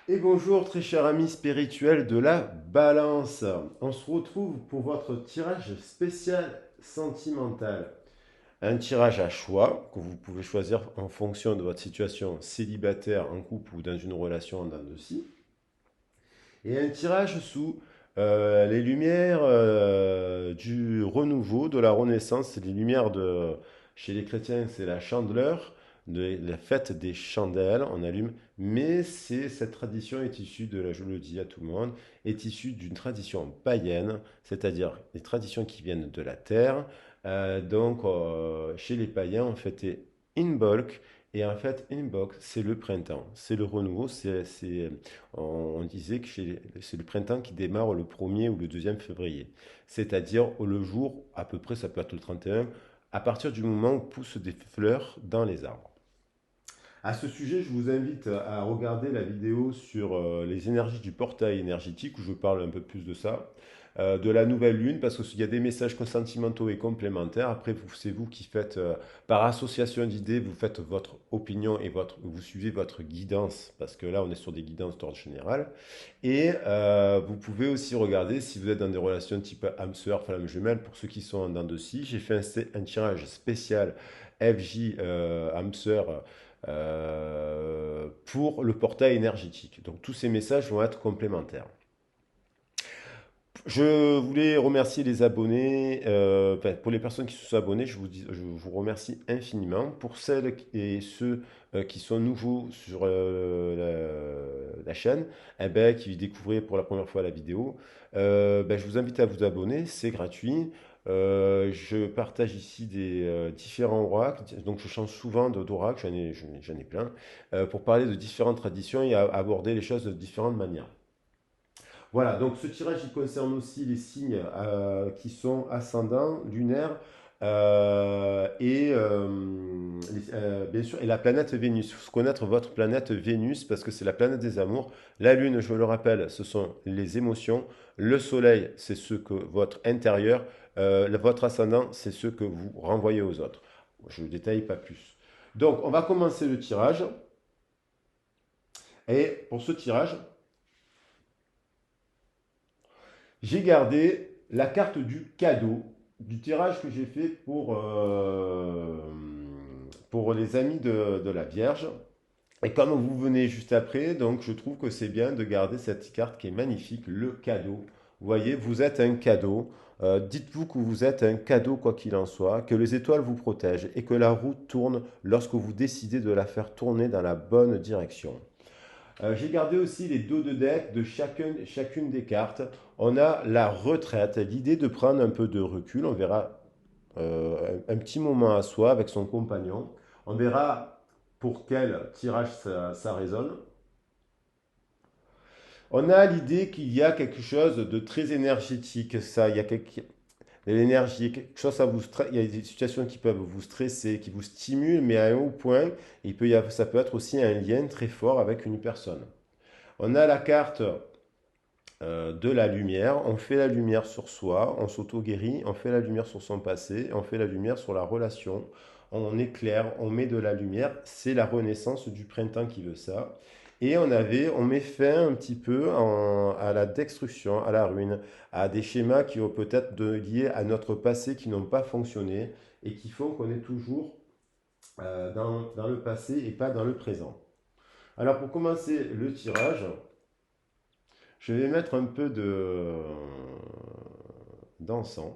Et bonjour très cher ami spirituel de la balance. On se retrouve pour votre tirage spécial sentimental. Un tirage à choix que vous pouvez choisir en fonction de votre situation célibataire, en couple ou dans une relation en dents de scie. Et un tirage sous les lumières du renouveau, de la renaissance, les lumières de... Chez les chrétiens, c'est la chandeleur, de la fête des chandelles, on allume. Mais cette tradition est issue de, je le dis à tout le monde, est issue d'une tradition païenne, c'est-à-dire des traditions qui viennent de la terre. Chez les païens, on fêtait Imbolc. Et en fait, Imbolc, c'est le printemps, c'est le renouveau, on disait que c'est le printemps qui démarre le 1er ou le 2e février. C'est-à-dire le jour, à peu près, ça peut être le 31, à partir du moment où poussent des fleurs dans les arbres. À ce sujet, je vous invite à regarder la vidéo sur les énergies du portail énergétique, où je parle un peu plus de ça, de la nouvelle lune, parce qu'il y a des messages sentimentaux et complémentaires. Après, c'est vous qui faites, par association d'idées, vous faites votre opinion et vous suivez votre guidance, parce que là, on est sur des guidances d'ordre général. Et vous pouvez aussi regarder si vous êtes dans des relations type âme sœur, flamme jumelle, pour ceux qui sont en dents de scie. J'ai fait un tirage spécial FJ âme sœur pour le portail énergétique. Donc tous ces messages vont être complémentaires. Je voulais remercier les abonnés. Enfin, pour les personnes qui se sont abonnées, je vous remercie infiniment. Pour celles et ceux qui sont nouveaux sur la chaîne, eh ben, qui découvraient pour la première fois la vidéo, je vous invite à vous abonner, c'est gratuit. Je partage ici des différents oracles, donc je change souvent d'oracle, j'en ai plein, pour parler de différentes traditions et aborder les choses de différentes manières. Voilà, donc ce tirage il concerne aussi les signes qui sont ascendants, lunaires bien sûr et la planète Vénus. Il faut connaître votre planète Vénus parce que c'est la planète des amours. La Lune, je le rappelle, ce sont les émotions. Le Soleil, c'est ce que votre intérieur. Votre ascendant, c'est ce que vous renvoyez aux autres. Je ne détaille pas plus. Donc, on va commencer le tirage. Et pour ce tirage, j'ai gardé la carte du cadeau du tirage que j'ai fait pour les amis de la Vierge. Et comme vous venez juste après, donc je trouve que c'est bien de garder cette carte qui est magnifique, le cadeau. Vous voyez, vous êtes un cadeau. Dites-vous que vous êtes un cadeau quoi qu'il en soit, que les étoiles vous protègent et que la roue tourne lorsque vous décidez de la faire tourner dans la bonne direction. J'ai gardé aussi les dos de deck de chacune des cartes. On a la retraite, l'idée de prendre un peu de recul. On verra un petit moment à soi avec son compagnon. On verra pour quel tirage ça résonne. On a l'idée qu'il y a quelque chose de très énergétique. Ça, il y a de l'énergie, quelque chose, il y a des situations qui peuvent vous stresser, qui vous stimulent, mais à un haut point. Ça peut être aussi un lien très fort avec une personne. On a la carte de la lumière, on fait la lumière sur soi, on s'auto-guérit, on fait la lumière sur son passé, on fait la lumière sur la relation, on éclaire, on met de la lumière, c'est la renaissance du printemps qui veut ça. Et on met fin un petit peu à la destruction, à la ruine, à des schémas qui ont peut-être liés à notre passé qui n'ont pas fonctionné et qui font qu'on est toujours dans le passé et pas dans le présent. Alors pour commencer le tirage, je vais mettre un peu d'encens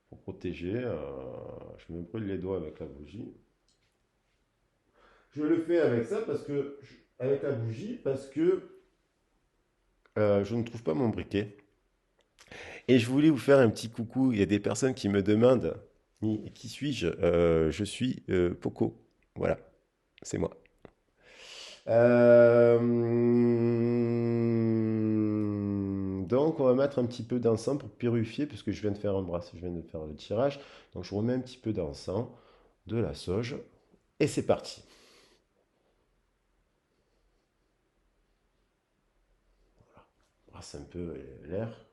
pour protéger. Je me brûle les doigts avec la bougie. Je le fais avec ça avec la bougie parce que je ne trouve pas mon briquet. Et je voulais vous faire un petit coucou. Il y a des personnes qui me demandent qui suis-je. Je suis Poco. Voilà, c'est moi. Donc, on va mettre un petit peu d'encens pour purifier, puisque je viens de faire un brasse, je viens de faire le tirage. Donc, je remets un petit peu d'encens, de la sauge, et c'est parti. Brasse un peu l'air,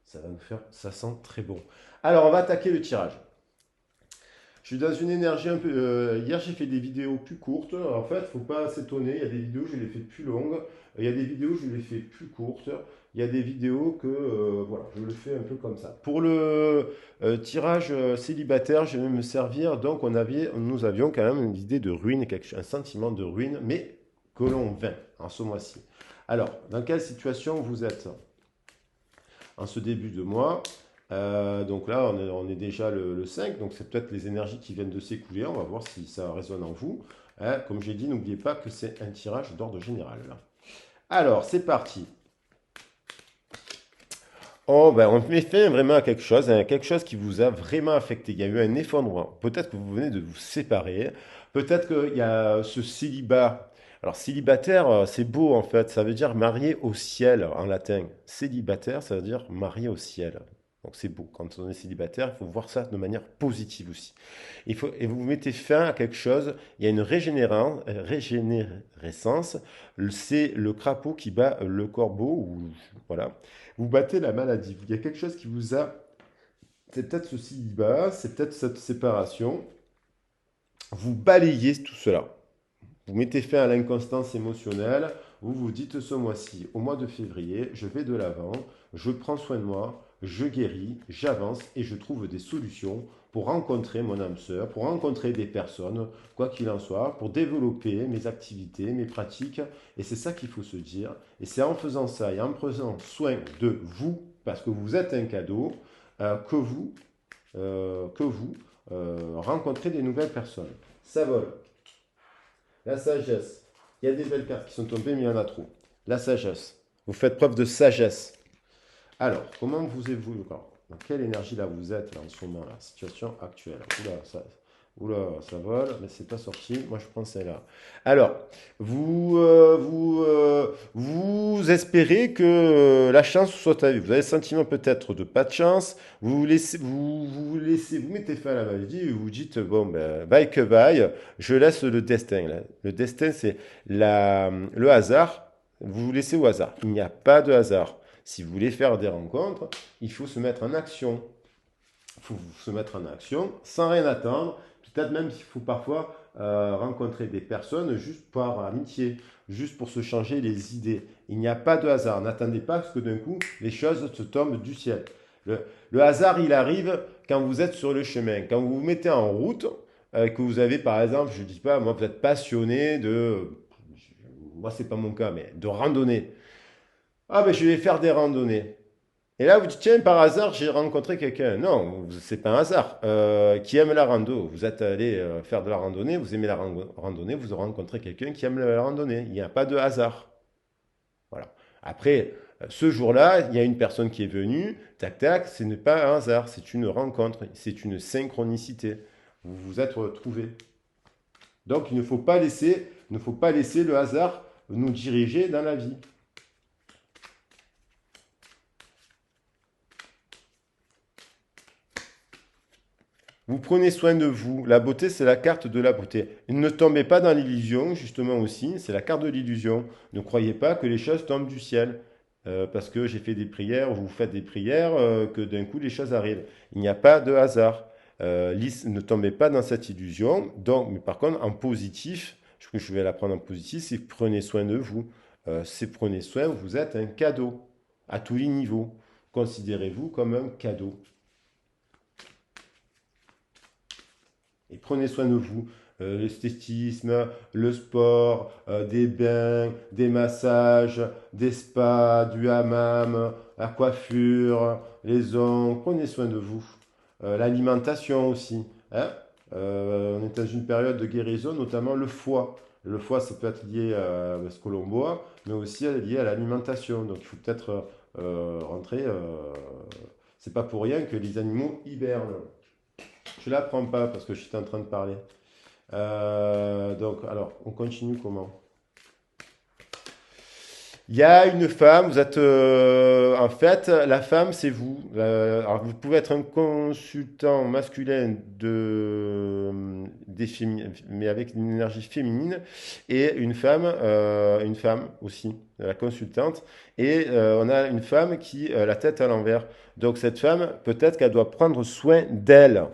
ça va nous faire, ça sent très bon. Alors, on va attaquer le tirage. Je suis dans une énergie un peu. Hier, j'ai fait des vidéos plus courtes. En fait, faut pas s'étonner. Il y a des vidéos, je les fais plus longues. Il y a des vidéos, je les fais plus courtes. Il y a des vidéos que, voilà, je le fais un peu comme ça. Pour le tirage célibataire, je vais me servir. Donc, nous avions quand même une idée de ruine, un sentiment de ruine, mais que l'on vint en ce mois-ci. Alors, dans quelle situation vous êtes en ce début de mois? Donc là, on est déjà le 5, donc c'est peut-être les énergies qui viennent de s'écouler. On va voir si ça résonne en vous. Hein, comme j'ai dit, n'oubliez pas que c'est un tirage d'ordre général, là. Alors, c'est parti. Oh, ben, on met fin vraiment à quelque chose qui vous a vraiment affecté. Il y a eu un effondrement. Peut-être que vous venez de vous séparer. Peut-être qu'il y a ce célibat. Alors, célibataire, c'est beau en fait. Ça veut dire marié au ciel en latin. Célibataire, ça veut dire marié au ciel. Donc, c'est beau. Quand on est célibataire, il faut voir ça de manière positive aussi. Et vous mettez fin à quelque chose. Il y a une régénérescence. C'est le crapaud qui bat le corbeau. Ou, voilà. Vous battez la maladie. Il y a quelque chose qui vous a. C'est peut-être ce célibat, c'est peut-être cette séparation. Vous balayez tout cela. Vous mettez fin à l'inconstance émotionnelle. Vous vous dites ce mois-ci, au mois de février, je vais de l'avant, je prends soin de moi, je guéris, j'avance et je trouve des solutions pour rencontrer mon âme sœur, pour rencontrer des personnes, quoi qu'il en soit, pour développer mes activités, mes pratiques. Et c'est ça qu'il faut se dire. Et c'est en faisant ça et en prenant soin de vous, parce que vous êtes un cadeau, que vous rencontrez des nouvelles personnes. Ça vole. La sagesse. Il y a des belles cartes qui sont tombées, mais il y en a trop. La sagesse. Vous faites preuve de sagesse. Alors, comment vous évoluez? Dans quelle énergie là vous êtes là, en ce moment, la situation actuelle? Oula, ça vole, mais c'est pas sorti. Moi, je prends celle-là. Alors, vous espérez que la chance soit à vous. Vous avez le sentiment peut-être de pas de chance. Vous mettez fin à la maladie et vous vous dites bon ben vaille que vaille, je laisse le destin. Là. Le destin, c'est le hasard. Vous vous laissez au hasard. Il n'y a pas de hasard. Si vous voulez faire des rencontres, il faut se mettre en action. Il faut se mettre en action sans rien attendre. Peut-être même qu'il faut parfois rencontrer des personnes juste par amitié, juste pour se changer les idées. Il n'y a pas de hasard. N'attendez pas que d'un coup, les choses se tombent du ciel. Le hasard, il arrive quand vous êtes sur le chemin. Quand vous vous mettez en route, que vous avez par exemple, je ne dis pas, moi vous êtes passionné moi c'est pas mon cas, mais de randonnée. Ah ben je vais faire des randonnées. Et là, vous dites, tiens, par hasard, j'ai rencontré quelqu'un. Non, c'est pas un hasard. Qui aime la rando. Vous êtes allé faire de la randonnée, vous aimez la randonnée, vous aurez rencontré quelqu'un qui aime la randonnée. Il n'y a pas de hasard. Voilà. Après, ce jour-là, il y a une personne qui est venue, tac, tac, ce n'est pas un hasard, c'est une rencontre, c'est une synchronicité. Vous vous êtes retrouvés. Donc, il ne faut pas laisser le hasard nous diriger dans la vie. Vous prenez soin de vous. La beauté, c'est la carte de la beauté. Et ne tombez pas dans l'illusion, justement aussi. C'est la carte de l'illusion. Ne croyez pas que les choses tombent du ciel. Parce que j'ai fait des prières, vous faites des prières, que d'un coup les choses arrivent. Il n'y a pas de hasard. Ne tombez pas dans cette illusion. Donc, mais par contre, en positif, ce que je vais la prendre en positif, c'est prenez soin de vous. C'est prenez soin, vous êtes un cadeau à tous les niveaux. Considérez-vous comme un cadeau. Et prenez soin de vous. L'esthétisme, le sport, des bains, des massages, des spas, du hammam, la coiffure, les ongles. Prenez soin de vous. L'alimentation aussi. Hein. On est dans une période de guérison, notamment le foie. Le foie, ça peut être lié à ce que l'on boit, mais aussi lié à l'alimentation. Donc il faut peut-être rentrer. C'est pas pour rien que les animaux hibernent. Je la prends pas parce que je suis en train de parler. Donc, alors, on continue comment? Il y a une femme, vous êtes en fait, la femme c'est vous. Alors vous pouvez être un consultant masculin mais avec une énergie féminine et une femme aussi, la consultante. Et on a une femme qui a la tête à l'envers. Donc cette femme, peut-être qu'elle doit prendre soin d'elle.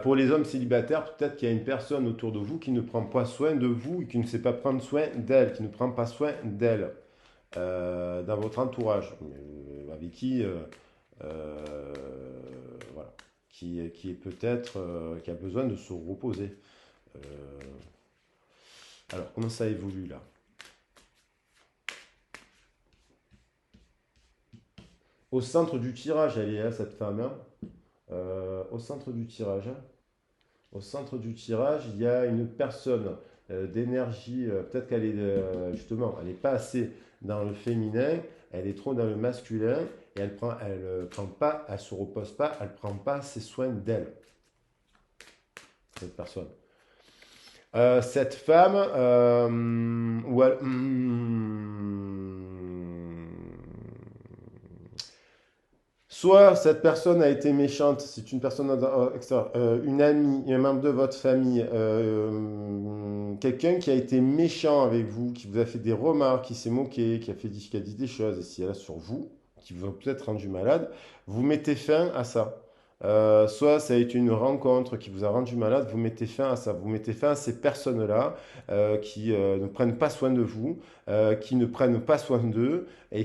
Pour les hommes célibataires, peut-être qu'il y a une personne autour de vous qui ne prend pas soin de vous et qui ne sait pas prendre soin d'elle, qui ne prend pas soin d'elle dans votre entourage, avec qui, euh, voilà, qui est peut-être, qui a besoin de se reposer. Euh, alors, comment ça évolue là? Au centre du tirage, elle est là, cette femme, hein. Au centre du tirage, hein. Au centre du tirage, il y a une personne d'énergie, peut-être qu'elle est justement, elle n'est pas assez dans le féminin, elle est trop dans le masculin et prend pas, elle se repose pas, elle prend pas ses soins d'elle, cette personne. Cette femme, soit cette personne a été méchante, c'est une personne extérieure, une amie, un membre de votre famille, quelqu'un qui a été méchant avec vous, qui vous a fait des remarques, qui s'est moqué, qui a dit des choses ici et là sur vous, qui vous ont peut-être rendu malade, vous mettez fin à ça. Soit ça a été une rencontre qui vous a rendu malade, vous mettez fin à ça. Vous mettez fin à ces personnes-là qui ne prennent pas soin de vous, qui ne prennent pas soin d'eux et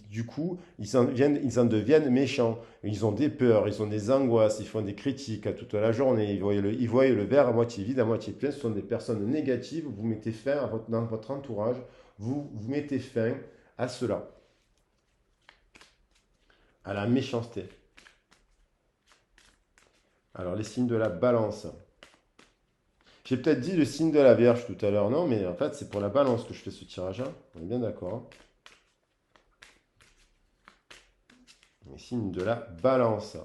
du coup, ils en deviennent méchants. Ils ont des peurs, ils ont des angoisses, ils font des critiques à toute la journée. Ils voient le verre à moitié vide, à moitié plein. Ce sont des personnes négatives. Vous mettez fin dans votre entourage, vous mettez fin à cela, à la méchanceté. Alors, les signes de la balance. J'ai peut-être dit le signe de la Vierge tout à l'heure, non, mais en fait, c'est pour la balance que je fais ce tirage-là. On est bien d'accord, hein. Les signes de la balance.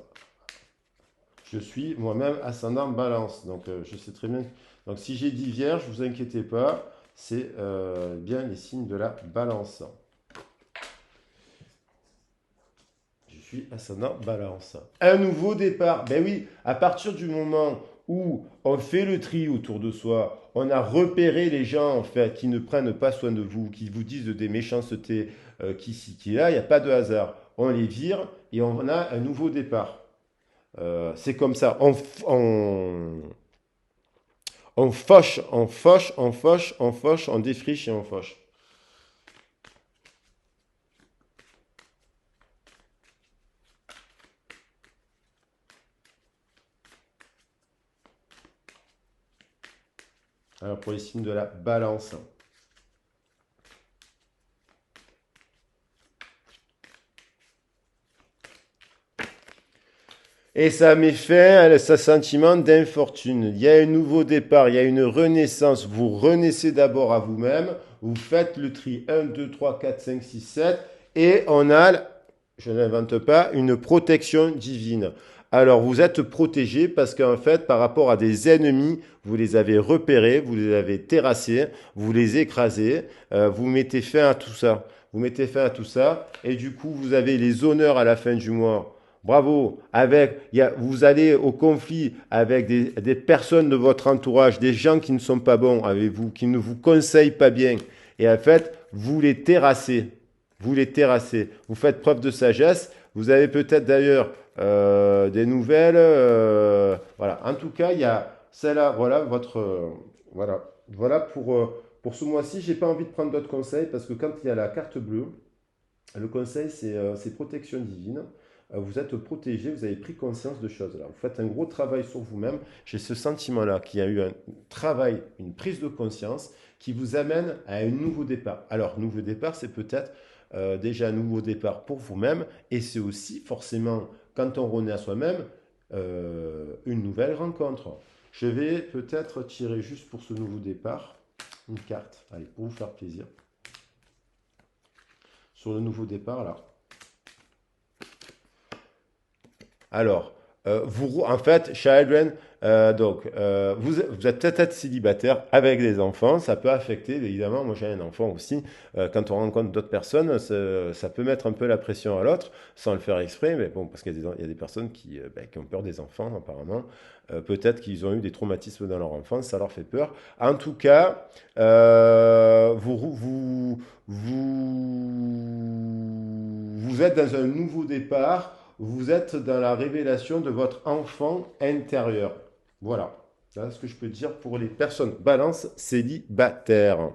Je suis moi-même ascendant balance, donc je sais très bien. Donc, si j'ai dit Vierge, vous inquiétez pas, c'est bien les signes de la balance. Je suis ascendant balance. Un nouveau départ. Ben oui, à partir du moment où on fait le tri autour de soi, on a repéré les gens en fait qui ne prennent pas soin de vous, qui vous disent des méchancetés, qui là, il n'y a pas de hasard. On les vire et on a un nouveau départ. C'est comme ça. On fauche, on fauche, on fauche, on fauche, on défriche et on fauche. Alors pour les signes de la balance. Et ça met fin à ce sentiment d'infortune. Il y a un nouveau départ, il y a une renaissance. Vous renaissez d'abord à vous-même, vous faites le tri 1, 2, 3, 4, 5, 6, 7, et on a, je n'invente pas, une protection divine. Alors vous êtes protégé parce qu'en fait, par rapport à des ennemis, vous les avez repérés, vous les avez terrassés, vous les écrasez, vous mettez fin à tout ça. Vous mettez fin à tout ça, et du coup, vous avez les honneurs à la fin du mois. Bravo. Vous allez au conflit avec des personnes de votre entourage, des gens qui ne sont pas bons avec vous, qui ne vous conseillent pas bien. Et en fait, vous les terrassez. Vous les terrassez. Vous faites preuve de sagesse. Vous avez peut-être d'ailleurs des nouvelles. Voilà. En tout cas, il y a celle-là. Voilà voilà. Voilà pour ce mois-ci. J'ai pas envie de prendre d'autres conseils parce que quand il y a la carte bleue, le conseil, c'est protection divine. Vous êtes protégé, vous avez pris conscience de choses. Là. Vous faites un gros travail sur vous-même. J'ai ce sentiment-là qu'il y a eu un travail, une prise de conscience qui vous amène à un nouveau départ. Alors, nouveau départ, c'est peut-être déjà un nouveau départ pour vous-même et c'est aussi forcément, quand on renaît à soi-même, une nouvelle rencontre. Je vais peut-être tirer juste pour ce nouveau départ une carte, allez, pour vous faire plaisir. Sur le nouveau départ, là. Alors, en fait, children, vous êtes peut-être célibataire avec des enfants, ça peut affecter, évidemment, moi j'ai un enfant aussi, quand on rencontre d'autres personnes, ça peut mettre un peu la pression à l'autre, sans le faire exprès, mais bon, parce qu'il y a des personnes qui ont peur des enfants, apparemment. Peut-être qu'ils ont eu des traumatismes dans leur enfance, ça leur fait peur. En tout cas, vous êtes dans un nouveau départ vous êtes dans la révélation de votre enfant intérieur. Voilà. Voilà ce que je peux dire pour les personnes balance célibataires.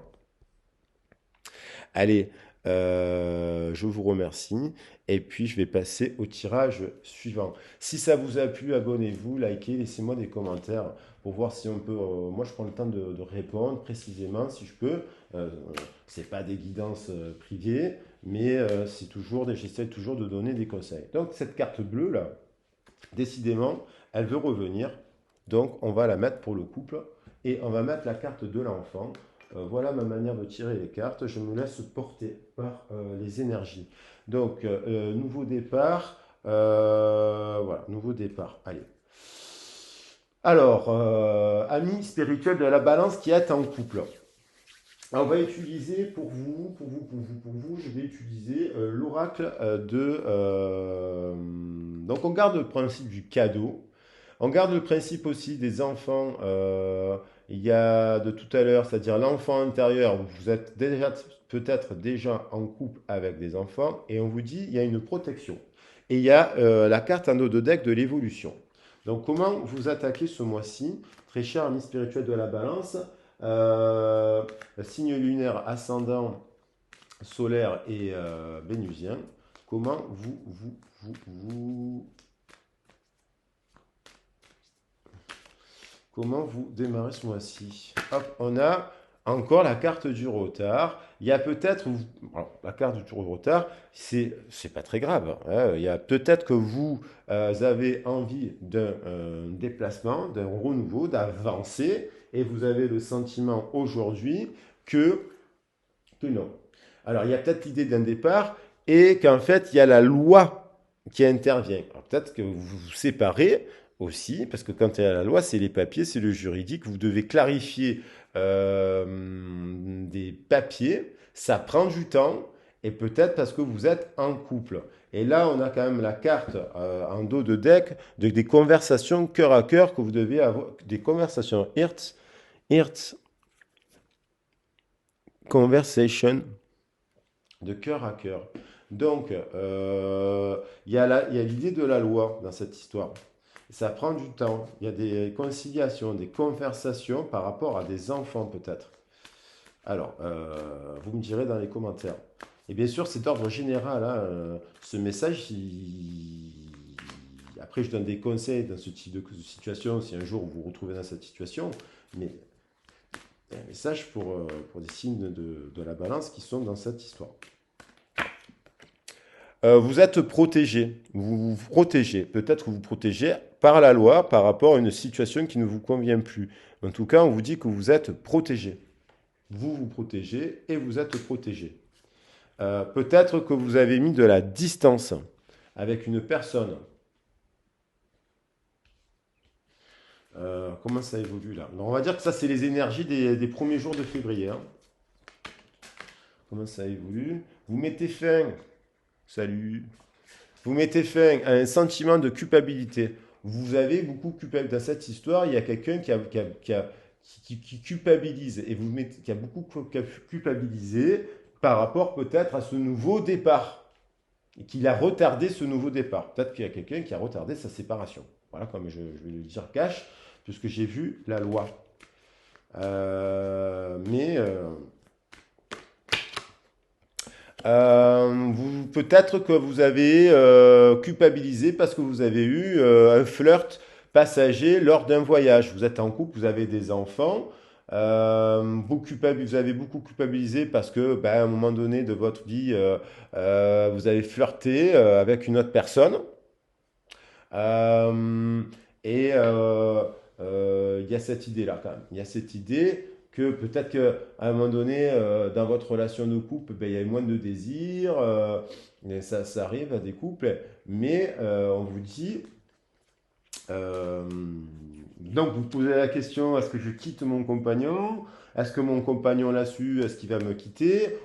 Allez, je vous remercie. Et puis, je vais passer au tirage suivant. Si ça vous a plu, abonnez-vous, likez, laissez-moi des commentaires pour voir si on peut. Moi, je prends le temps de répondre précisément si je peux. Euh, c'est pas des guidances privées, mais j'essaie toujours de donner des conseils. Donc, cette carte bleue là, décidément, elle veut revenir. Donc, on va la mettre pour le couple et on va mettre la carte de l'enfant. Voilà ma manière de tirer les cartes. Je me laisse porter par les énergies. Donc, nouveau départ. Voilà, nouveau départ. Allez. Alors, ami spirituel de la balance qui est en couple. Alors, on va utiliser pour vous, je vais utiliser l'oracle donc, on garde le principe du cadeau. On garde le principe aussi des enfants. Il y a de tout à l'heure, c'est-à-dire l'enfant intérieur. Vous êtes déjà peut-être déjà en couple avec des enfants et on vous dit il y a une protection. Et il y a la carte en dos de deck de l'évolution. Donc comment vous attaquez ce mois-ci, très cher ami spirituel de la balance, euh, signe lunaire ascendant solaire et vénusien. Comment Comment vous démarrez ce mois-ci? Hop, on a encore la carte du retard. Il y a peut-être, alors, la carte du retard, c'est pas très grave, hein. Il y a peut-être que vous avez envie d'un déplacement, d'un renouveau, d'avancer, et vous avez le sentiment aujourd'hui que, que non. Alors, il y a peut-être l'idée d'un départ, et qu'en fait, il y a la loi qui intervient. Alors, peut-être que vous vous séparez, aussi, parce que quand il y a la loi, c'est les papiers, c'est le juridique. Vous devez clarifier des papiers. Ça prend du temps et peut-être parce que vous êtes en couple. Et là, on a quand même la carte en dos de deck des conversations cœur à cœur que vous devez avoir, des conversations Hertz conversation de cœur à cœur. Donc, il y a l'idée de la loi dans cette histoire. Ça prend du temps. Il y a des conciliations, des conversations par rapport à des enfants peut-être. Alors, vous me direz dans les commentaires. Et bien sûr, c'est d'ordre général, hein, ce message, après je donne des conseils dans ce type de situation, si un jour vous vous retrouvez dans cette situation, mais un message pour des signes de la balance qui sont dans cette histoire. Vous êtes protégé, vous vous protégez, peut-être que vous protégez par la loi par rapport à une situation qui ne vous convient plus. En tout cas, on vous dit que vous êtes protégé. Vous vous protégez et vous êtes protégé. Peut-être que vous avez mis de la distance avec une personne. Comment ça évolue là? Alors, on va dire que ça, c'est les énergies des premiers jours de février, hein. Comment ça évolue? Vous mettez fin. Salut. Vous mettez fin à un sentiment de culpabilité. Vous avez beaucoup culpabilisé. Dans cette histoire, il y a quelqu'un qui culpabilise et vous mettez, qui a beaucoup culpabilisé par rapport peut-être à ce nouveau départ et qu'il a retardé ce nouveau départ. Peut-être qu'il y a quelqu'un qui a retardé sa séparation. Voilà, comme je vais le dire cash, puisque j'ai vu la loi. Mais peut-être que vous avez culpabilisé parce que vous avez eu un flirt passager lors d'un voyage. Vous êtes en couple, vous avez des enfants. Vous avez beaucoup culpabilisé parce que, ben, à un moment donné de votre vie, vous avez flirté avec une autre personne. Euh, il y a cette idée-là quand même. Il y a cette idée que peut-être qu'à un moment donné, dans votre relation de couple, ben, il y a moins de désir. Et ça arrive à des couples. Mais on vous dit, euh, donc vous posez la question, est-ce que je quitte mon compagnon? Est-ce que mon compagnon l'a su? Est-ce qu'il va me quitter?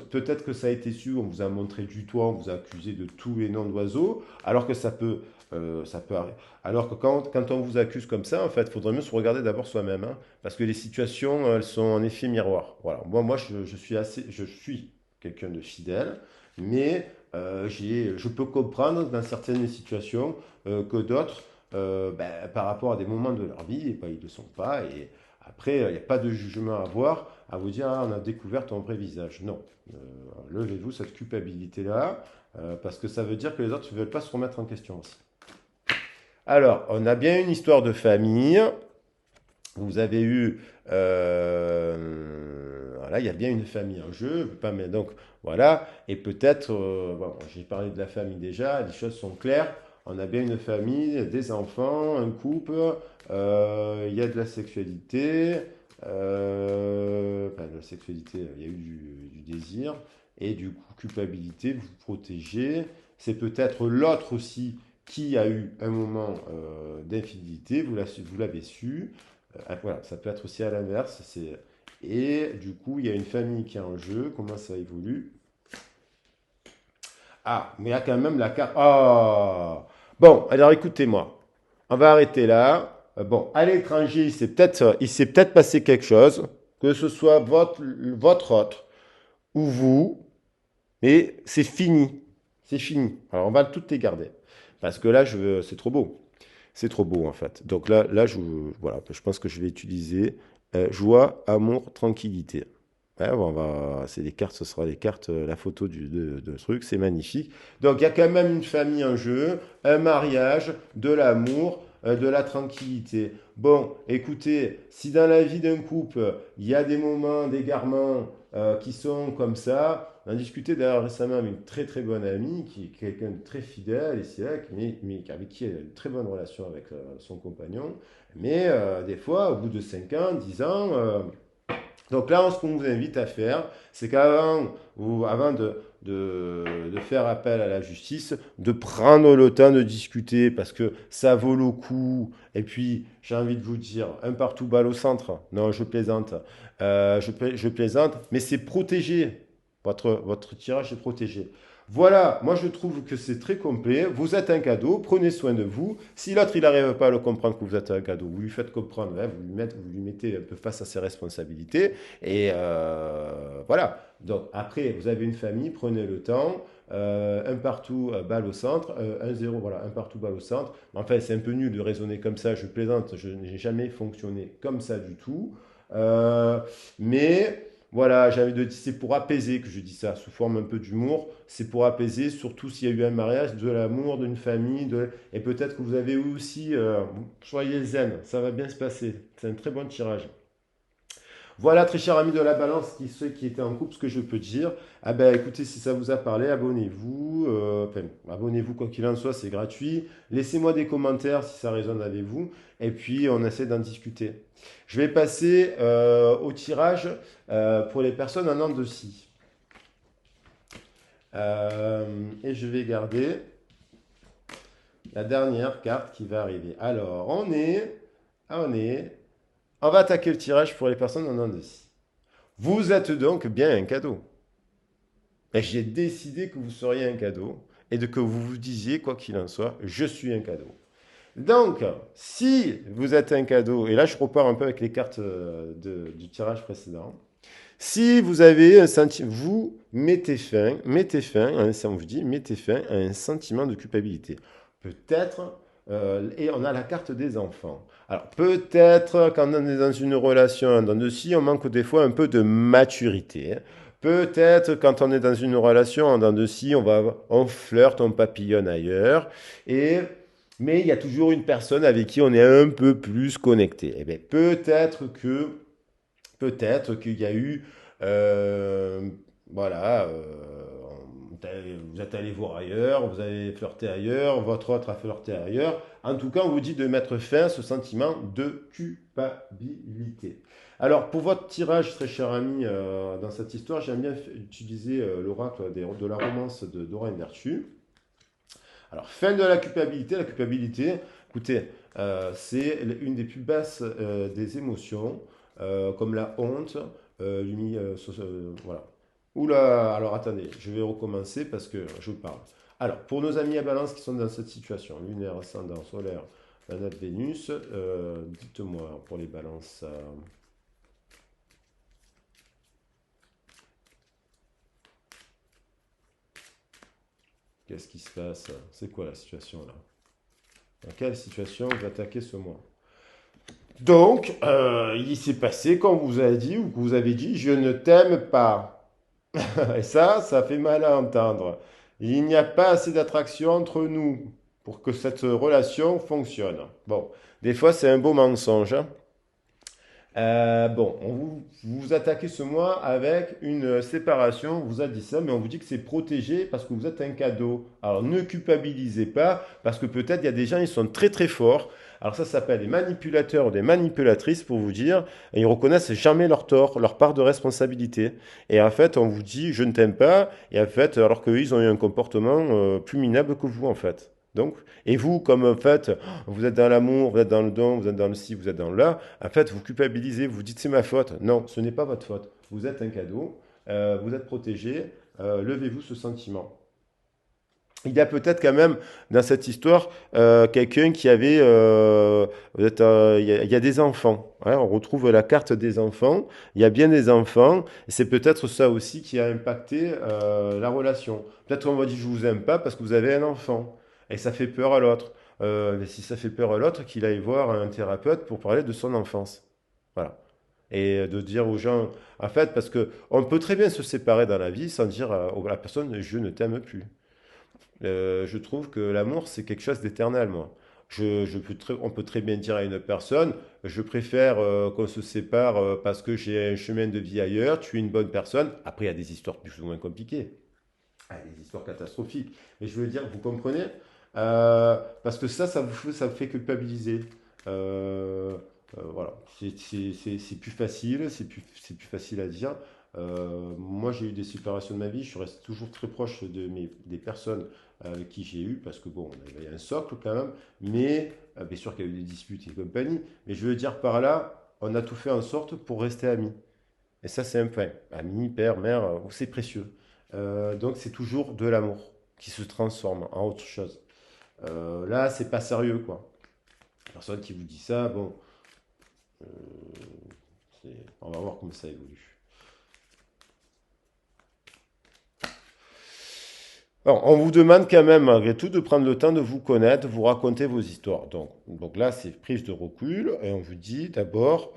Peut-être que ça a été su, on vous a montré du toit, on vous a accusé de tous les noms d'oiseaux, alors que ça peut arriver. Alors que quand on vous accuse comme ça, en fait, il faudrait mieux se regarder d'abord soi-même, hein, parce que les situations, elles sont en effet miroir. Voilà. Je suis quelqu'un de fidèle, mais je peux comprendre dans certaines situations que d'autres, par rapport à des moments de leur vie, ils ne le sont pas. Et après, il n'y a pas de jugement à avoir, à vous dire, ah, on a découvert ton vrai visage. Non. Euh, Levez-vous cette culpabilité-là, parce que ça veut dire que les autres ne veulent pas se remettre en question aussi. Alors, on a bien une histoire de famille. Vous avez eu, voilà, il y a bien une famille en jeu, pas, mais donc voilà, et peut-être, bon, j'ai parlé de la famille déjà, les choses sont claires, on a bien une famille, des enfants, un couple, il y a de la sexualité, enfin, de la sexualité, il y a eu du désir, et du coup, culpabilité, vous protégez, c'est peut-être l'autre aussi qui a eu un moment d'infidélité, vous l'avez su. Voilà, ça peut être aussi à l'inverse. Et du coup, il y a une famille qui est en jeu. Comment ça évolue? Ah, mais il y a quand même la carte. Ah! Bon, alors écoutez-moi. On va arrêter là. Bon, à l'étranger, il s'est peut-être passé quelque chose, que ce soit votre hôte ou vous, mais c'est fini. C'est fini. Alors, on va toutes les garder. Parce que là, c'est trop beau. C'est trop beau en fait. Donc voilà, je pense que je vais utiliser joie, amour, tranquillité. Ouais, bon, c'est des cartes, ce sera des cartes, la photo de truc, c'est magnifique. Donc il y a quand même une famille en jeu, un mariage, de l'amour, de la tranquillité. Bon, écoutez, si dans la vie d'un couple, il y a des moments d'égarement qui sont comme ça, on a discuté d'ailleurs récemment avec une très très bonne amie, qui est quelqu'un de très fidèle, et c'est vrai, mais avec qui elle a une très bonne relation avec son compagnon. Mais des fois, au bout de 5 ans, 10 ans, donc là, ce qu'on vous invite à faire, c'est avant de faire appel à la justice, de prendre le temps de discuter parce que ça vaut le coup. Et puis, j'ai envie de vous dire, un partout balle au centre. Non, je plaisante. Je plaisante, mais c'est protégé. Votre tirage est protégé. Voilà, moi je trouve que c'est très complet. Vous êtes un cadeau, prenez soin de vous. Si l'autre il n'arrive pas à le comprendre que vous êtes un cadeau, vous lui faites comprendre, hein, vous lui mettez un peu face à ses responsabilités. Et voilà. Donc après, vous avez une famille, prenez le temps. Un partout, balle au centre, 1-0, voilà, un partout, balle au centre. Enfin, c'est un peu nul de raisonner comme ça, je plaisante, je n'ai jamais fonctionné comme ça du tout. Euh, mais voilà, j'ai envie de dire, c'est pour apaiser que je dis ça, sous forme un peu d'humour. C'est pour apaiser, surtout s'il y a eu un mariage, de l'amour, d'une famille. Et peut-être que vous avez eu aussi, soyez zen, ça va bien se passer. C'est un très bon tirage. Voilà, très cher ami de la balance, ceux qui étaient en couple, ce que je peux dire. Ah ben écoutez, si ça vous a parlé, abonnez-vous. Enfin, abonnez-vous quoi qu'il en soit, c'est gratuit. Laissez-moi des commentaires si ça résonne avec vous. Et puis, on essaie d'en discuter. Je vais passer au tirage pour les personnes en an de scie. Et je vais garder la dernière carte qui va arriver. Alors, on va attaquer le tirage pour les personnes en an de scie. Vous êtes donc bien un cadeau. Et j'ai décidé que vous seriez un cadeau et que vous vous disiez, quoi qu'il en soit, je suis un cadeau. Donc, si vous êtes un cadeau, et là je repars un peu avec les cartes du tirage précédent, si vous avez un sentiment, vous mettez fin, ça on vous dit, mettez fin à un sentiment de culpabilité. Peut-être, et on a la carte des enfants. Alors peut-être quand on est dans une relation, dans de si, on manque des fois un peu de maturité, hein. Peut-être quand on est dans une relation, dans de si, on flirte, on papillonne ailleurs, et mais il y a toujours une personne avec qui on est un peu plus connecté. Eh bien, peut-être qu'il y a eu, euh, voilà, vous êtes allé voir ailleurs, vous avez flirté ailleurs, votre autre a flirté ailleurs. En tout cas, on vous dit de mettre fin à ce sentiment de culpabilité. Alors, pour votre tirage, très cher ami, dans cette histoire, j'aime bien utiliser l'oracle de la romance de Dora Vertu. Alors, fin de la culpabilité. La culpabilité, écoutez, c'est une des plus basses des émotions, comme la honte, voilà. Oula, alors attendez, je vais recommencer parce que je vous parle. Alors, pour nos amis à Balance qui sont dans cette situation, lunaire, ascendant, solaire, planète Vénus, dites-moi pour les balances. Qu'est-ce qui se passe? C'est quoi la situation là? Dans quelle situation vous attaquez ce mois? Donc, il s'est passé, comme vous avez dit, ou que vous avez dit, je ne t'aime pas. Et ça fait mal à entendre. Il n'y a pas assez d'attraction entre nous pour que cette relation fonctionne. Bon, des fois, c'est un beau mensonge, hein. Bon, vous vous attaquez ce mois avec une séparation, on vous a dit ça, mais on vous dit que c'est protégé parce que vous êtes un cadeau. Alors ne culpabilisez pas, parce que peut-être il y a des gens, ils sont très très forts. Alors ça s'appelle des manipulateurs ou des manipulatrices pour vous dire, et ils reconnaissent jamais leur tort, leur part de responsabilité. Et en fait, on vous dit, je ne t'aime pas, et en fait, alors qu'eux, ils ont eu un comportement plus minable que vous, en fait. Donc, et vous, comme en fait, vous êtes dans l'amour, vous êtes dans le don, vous êtes dans le ci, vous êtes dans le là, en fait, vous culpabilisez, vous dites c'est ma faute. Non, ce n'est pas votre faute. Vous êtes un cadeau, vous êtes protégé, levez-vous ce sentiment. Il y a peut-être quand même dans cette histoire quelqu'un qui avait, il y a des enfants, hein, on retrouve la carte des enfants, il y a bien des enfants, et c'est peut-être ça aussi qui a impacté la relation. Peut-être qu'on va dire je vous aime pas parce que vous avez un enfant, et ça fait peur à l'autre. Mais si ça fait peur à l'autre, qu'il aille voir un thérapeute pour parler de son enfance. Voilà. Et de dire aux gens, en fait, parce que on peut très bien se séparer dans la vie sans dire à la personne je ne t'aime plus. Je trouve que l'amour, c'est quelque chose d'éternel, moi. On peut très bien dire à une personne, je préfère qu'on se sépare parce que j'ai un chemin de vie ailleurs, tu es une bonne personne. Après, il y a des histoires plus ou moins compliquées, des histoires catastrophiques. Mais je veux dire, vous comprenez? Parce que ça vous fait culpabiliser. Euh, voilà, c'est plus facile, c'est plus facile à dire. Moi, j'ai eu des séparations de ma vie, je suis resté toujours très proche des personnes avec qui j'ai eu, parce que bon, il y a un socle quand même, mais bien sûr qu'il y a eu des disputes et compagnie, mais je veux dire par là, on a tout fait en sorte pour rester amis. Et ça, c'est un point. Amis, père, mère, c'est précieux. Donc, c'est toujours de l'amour qui se transforme en autre chose. Là, c'est pas sérieux, quoi. La personne qui vous dit ça, bon, on va voir comment ça évolue. Alors, on vous demande quand même, malgré tout, de prendre le temps de vous connaître, de vous raconter vos histoires. Donc là, c'est prise de recul, et on vous dit d'abord,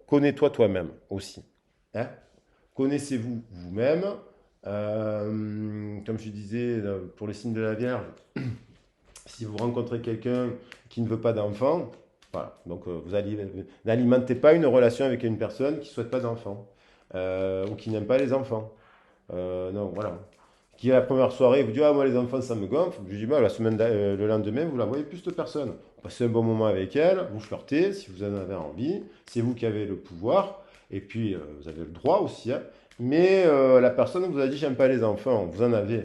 connais-toi toi-même aussi. Hein. Connaissez-vous vous-même. Comme je disais, pour les signes de la Vierge, si vous rencontrez quelqu'un qui ne veut pas d'enfant, voilà. Donc n'alimentez pas une relation avec une personne qui ne souhaite pas d'enfant ou qui n'aime pas les enfants. Non, voilà. Qui à la première soirée vous dit ah moi les enfants ça me gonfle. Je dis bah, le lendemain vous la voyez plus de personne. Vous passez un bon moment avec elle, vous flirtez si vous en avez envie. C'est vous qui avez le pouvoir et puis vous avez le droit aussi, hein. Mais la personne vous a dit j'aime pas les enfants, vous en avez.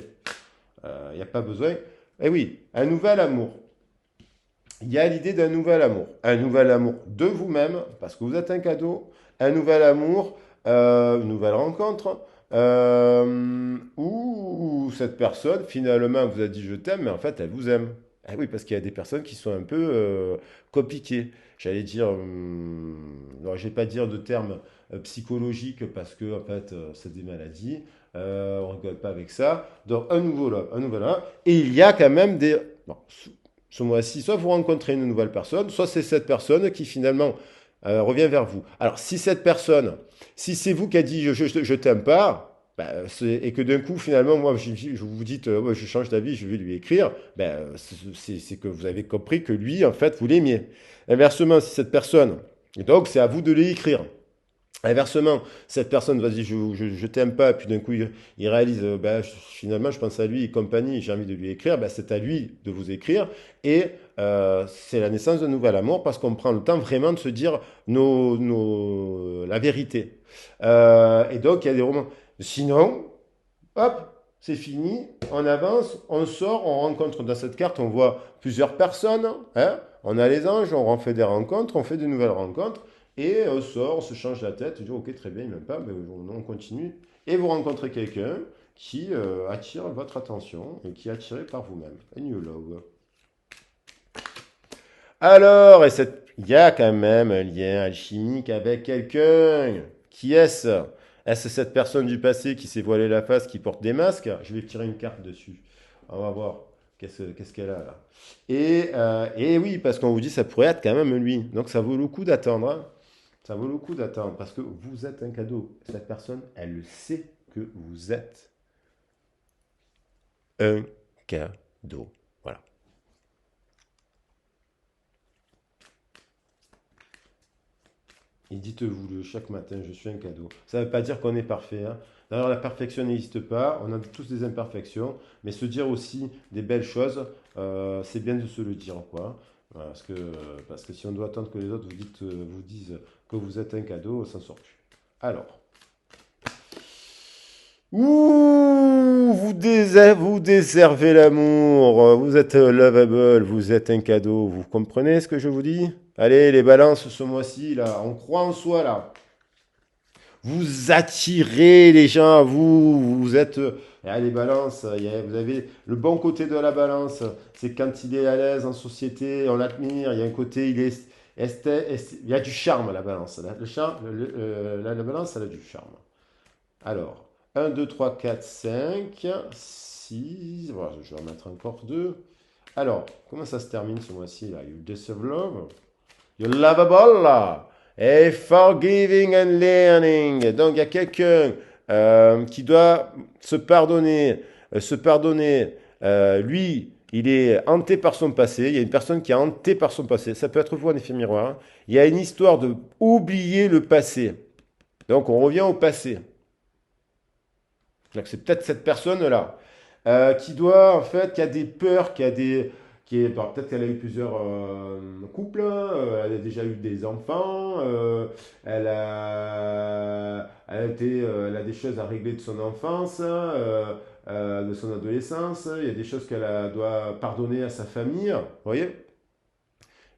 Il n'y a pas besoin. Eh oui, un nouvel amour. Il y a l'idée d'un nouvel amour. Un nouvel amour de vous-même, parce que vous êtes un cadeau. Un nouvel amour, une nouvelle rencontre, où cette personne, finalement, vous a dit je t'aime, mais en fait, elle vous aime. Eh oui, parce qu'il y a des personnes qui sont un peu compliquées. J'allais dire, non, je vais pas dire de termes psychologiques parce que en fait, c'est des maladies. On ne rigole pas avec ça. Donc, un nouvel homme. Et il y a quand même des. Bon, ce mois-ci, soit vous rencontrez une nouvelle personne, soit c'est cette personne qui finalement revient vers vous. Alors, si cette personne, si c'est vous qui a dit je t'aime pas, ben, et que d'un coup, finalement, moi, je vous dites, ouais, je change d'avis, je vais lui écrire, ben, c'est que vous avez compris que lui, en fait, vous l'aimiez. Inversement, si cette personne, et donc c'est à vous de lui écrire. Inversement, cette personne va dire je t'aime pas, puis d'un coup il réalise ben, finalement je pense à lui et compagnie, j'ai envie de lui écrire, ben, c'est à lui de vous écrire et c'est la naissance d'un nouvel amour parce qu'on prend le temps vraiment de se dire la vérité. Et donc il y a des romans. Sinon, hop, c'est fini, on avance, on sort, on rencontre dans cette carte, on voit plusieurs personnes, hein, on a les anges, on fait des rencontres, on fait de nouvelles rencontres, et on sort, on se change la tête, on dit ok très bien, il m'aime pas, mais on continue, et vous rencontrez quelqu'un qui attire votre attention et qui est attiré par vous-même. A new love. Alors, il y a quand même un lien alchimique avec quelqu'un. Qui est-ce? Est-ce cette personne du passé qui s'est voilée la face, qui porte des masques? Je vais tirer une carte dessus. On va voir qu'est-ce qu'elle a là. Et oui, parce qu'on vous dit ça pourrait être quand même lui. Donc ça vaut le coup d'attendre, hein. Ça vaut le coup d'attendre parce que vous êtes un cadeau. Cette personne, elle le sait que vous êtes un cadeau. Voilà. Et dites-vous-le chaque matin, je suis un cadeau. Ça ne veut pas dire qu'on est parfait, hein. D'ailleurs, la perfection n'existe pas. On a tous des imperfections. Mais se dire aussi des belles choses, c'est bien de se le dire, quoi. Voilà, parce que si on doit attendre que les autres vous disent que vous êtes un cadeau, on s'en sort plus. Alors. Ouh, vous déservez l'amour, vous êtes lovable, vous êtes un cadeau. Vous comprenez ce que je vous dis? Allez, les balances ce mois-ci, là, on croit en soi, là. Vous attirez les gens à vous, vous êtes... les balances, vous avez le bon côté de la balance, c'est quand il est à l'aise en société, on l'admire, il y a un côté, il est... il y a du charme, la balance. Le charme, la balance, elle a du charme. Alors, un 2 3 4 5 6 voilà, je vais en mettre encore 2. Alors, comment ça se termine ce mois-ci là? You deserve love. You're lovable là. Et forgiving and learning. Donc, il y a quelqu'un qui doit se pardonner. Lui, il est hanté par son passé. Il y a une personne qui est hantée par son passé. Ça peut être vous en effet miroir, hein. Il y a une histoire de oublier le passé. Donc, on revient au passé. Donc c'est peut-être cette personne-là qui doit, en fait, qui a des peurs, peut-être qu'elle a eu plusieurs couples, hein, elle a déjà eu des enfants, elle a des choses à régler de son enfance, de son adolescence, il y a des choses doit pardonner à sa famille, vous voyez?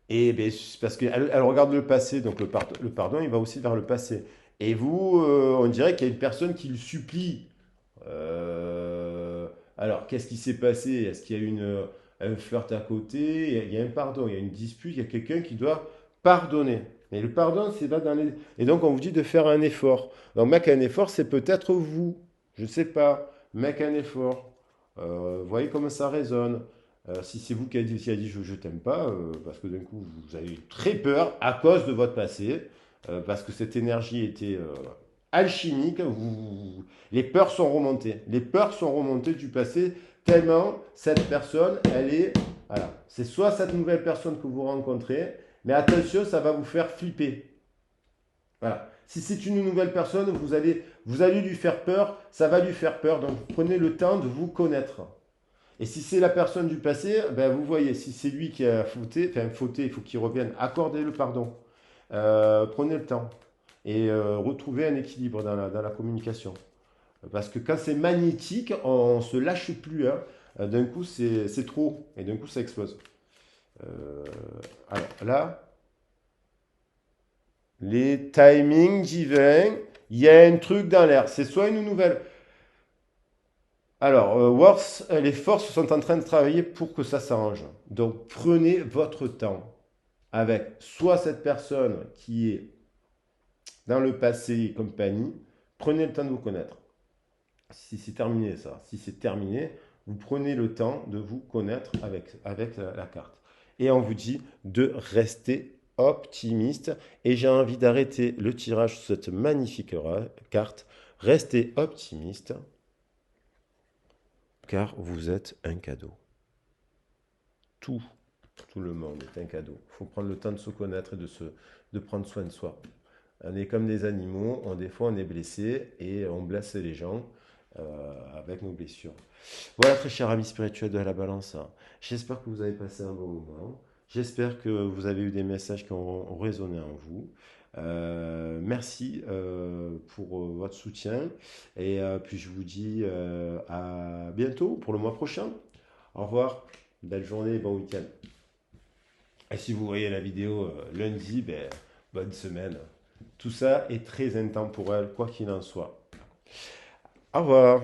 Et ben, parce qu'elle regarde le passé, donc le pardon, il va aussi vers le passé. Et vous, on dirait qu'il y a une personne qui le supplie. Euh, alors, qu'est-ce qui s'est passé? Est-ce qu'il y a eu un flirt à côté? Il y a un pardon, il y a une dispute, il y a quelqu'un qui doit pardonner. Et le pardon, c'est là dans les... Et donc, on vous dit de faire un effort. Donc, mec, un effort, c'est peut-être vous. Je ne sais pas. Mec, un effort. Voyez comment ça résonne. Si c'est vous qui a dit je ne t'aime pas, parce que d'un coup, vous avez eu très peur à cause de votre passé, parce que cette énergie était alchimique, les peurs sont remontées. Les peurs sont remontées du passé tellement cette personne, elle est... Voilà. C'est soit cette nouvelle personne que vous rencontrez, mais attention, ça va vous faire flipper. Voilà. Si c'est une nouvelle personne, vous allez lui faire peur, ça va lui faire peur. Donc prenez le temps de vous connaître. Et si c'est la personne du passé, ben vous voyez, si c'est lui qui a fauté, il faut qu'il revienne. Accordez le pardon. Prenez le temps et retrouvez un équilibre dans la communication. Parce que quand c'est magnétique, on ne se lâche plus, hein. D'un coup, c'est trop. Et d'un coup, ça explose. Euh, alors là, les timings divins, il y a un truc dans l'air. C'est soit une nouvelle. Alors, les forces sont en train de travailler pour que ça s'arrange. Donc, prenez votre temps avec soit cette personne qui est dans le passé et compagnie, prenez le temps de vous connaître. Si c'est terminé ça, si c'est terminé, vous prenez le temps de vous connaître avec la carte. Et on vous dit de rester optimiste. Et j'ai envie d'arrêter le tirage sur cette magnifique carte. Restez optimiste, car vous êtes un cadeau. Tout, tout le monde est un cadeau. Il faut prendre le temps de se connaître et de prendre soin de soi. On est comme des animaux, des fois on est blessé et on blesse les gens avec nos blessures. Voilà, très cher ami spirituel de la balance, hein. J'espère que vous avez passé un bon moment. J'espère que vous avez eu des messages qui ont résonné en vous. Merci pour votre soutien. Et puis je vous dis à bientôt pour le mois prochain. Au revoir, belle journée, bon week-end. Et si vous voyez la vidéo lundi, ben, bonne semaine. Tout ça est très intemporel, quoi qu'il en soit. Au revoir.